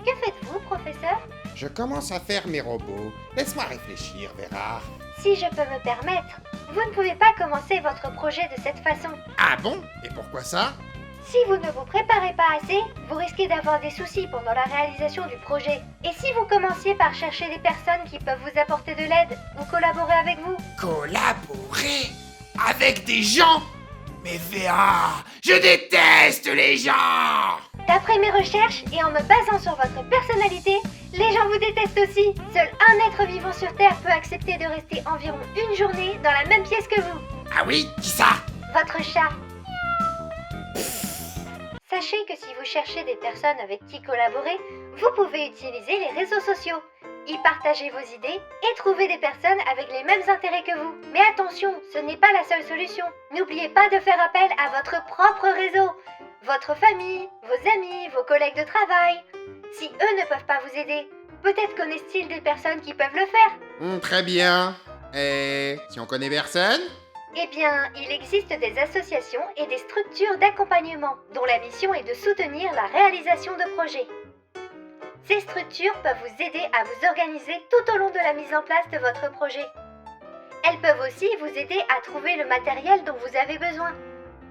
Que faites-vous, professeur? Je commence à faire mes robots. Laisse-moi réfléchir, Vera. Si je peux me permettre, vous ne pouvez pas commencer votre projet de cette façon. Ah bon? Et pourquoi ça? Si vous ne vous préparez pas assez, vous risquez d'avoir des soucis pendant la réalisation du projet. Et si vous commenciez par chercher des personnes qui peuvent vous apporter de l'aide ou collaborer avec vous? Collaborer avec des gens? Mais Vera, je déteste les gens! D'après mes recherches et en me basant sur votre personnalité, les gens vous détestent aussi. Seul un être vivant sur Terre peut accepter de rester environ une journée dans la même pièce que vous. Ah oui? Qui ça? Votre chat. Sachez que si vous cherchez des personnes avec qui collaborer, vous pouvez utiliser les réseaux sociaux. Y partager vos idées et trouver des personnes avec les mêmes intérêts que vous. Mais attention, ce n'est pas la seule solution. N'oubliez pas de faire appel à votre propre réseau. Votre famille, vos amis, vos collègues de travail. Si eux ne peuvent pas vous aider, peut-être connaissent-ils des personnes qui peuvent le faire. Très bien. Et si on connaît personne? Eh bien, il existe des associations et des structures d'accompagnement dont la mission est de soutenir la réalisation de projets. Ces structures peuvent vous aider à vous organiser tout au long de la mise en place de votre projet. Elles peuvent aussi vous aider à trouver le matériel dont vous avez besoin,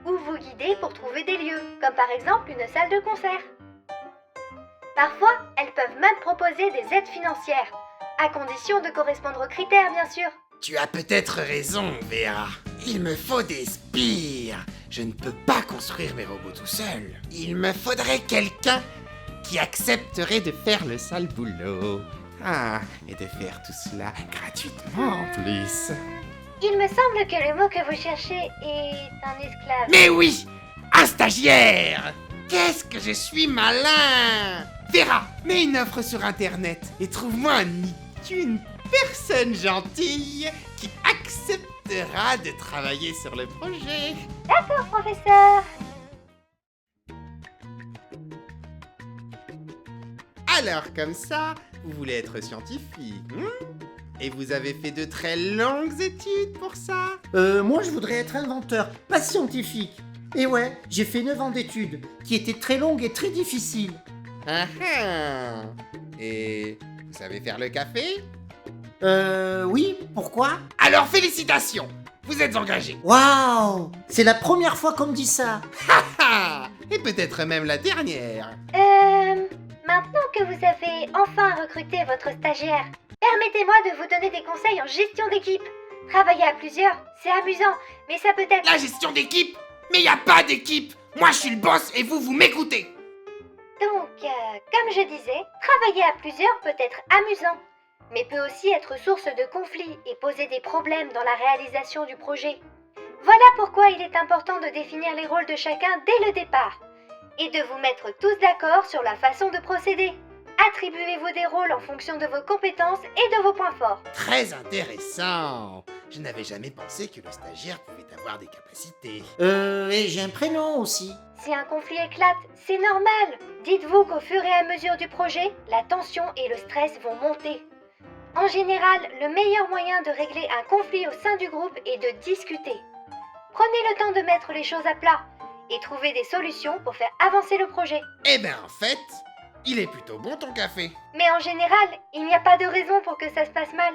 ou vous guider pour trouver des lieux, comme par exemple une salle de concert. Parfois, elles peuvent même proposer des aides financières, à condition de correspondre aux critères bien sûr. Tu as peut-être raison, Vera. Il me faut des sbires. Je ne peux pas construire mes robots tout seul. Il me faudrait quelqu'un qui accepterait de faire le sale boulot. Ah, et de faire tout cela gratuitement en plus. Il me semble que le mot que vous cherchez est un esclave. Mais oui, un stagiaire. Qu'est-ce que je suis malin. Vera, mets une offre sur internet et trouve-moi une personne gentille qui acceptera de travailler sur le projet. D'accord, professeur. Alors comme ça, vous voulez être scientifique, Et vous avez fait de très longues études pour ça? Moi je voudrais être inventeur, pas scientifique. Et ouais, j'ai fait 9 ans d'études, qui étaient très longues et très difficiles. Ah ah. Et vous savez faire le café? Oui, pourquoi? Alors félicitations, vous êtes engagé. Waouh! C'est la première fois qu'on me dit ça. Ah, et peut-être même la dernière. Maintenant que vous avez enfin recruté votre stagiaire, permettez-moi de vous donner des conseils en gestion d'équipe. Travailler à plusieurs, c'est amusant, mais ça peut être... La gestion d'équipe? Mais y a pas d'équipe. Moi je suis le boss et vous m'écoutez. Donc, comme je disais, travailler à plusieurs peut être amusant, mais peut aussi être source de conflits et poser des problèmes dans la réalisation du projet. Voilà pourquoi il est important de définir les rôles de chacun dès le départ, et de vous mettre tous d'accord sur la façon de procéder. Attribuez-vous des rôles en fonction de vos compétences et de vos points forts. Très intéressant. Je n'avais jamais pensé que le stagiaire pouvait avoir des capacités. Et j'ai un prénom aussi. Si un conflit éclate, c'est normal. Dites-vous qu'au fur et à mesure du projet, la tension et le stress vont monter. En général, le meilleur moyen de régler un conflit au sein du groupe est de discuter. Prenez le temps de mettre les choses à plat et trouver des solutions pour faire avancer le projet. Eh ben en fait, il est plutôt bon ton café. Mais en général, il n'y a pas de raison pour que ça se passe mal.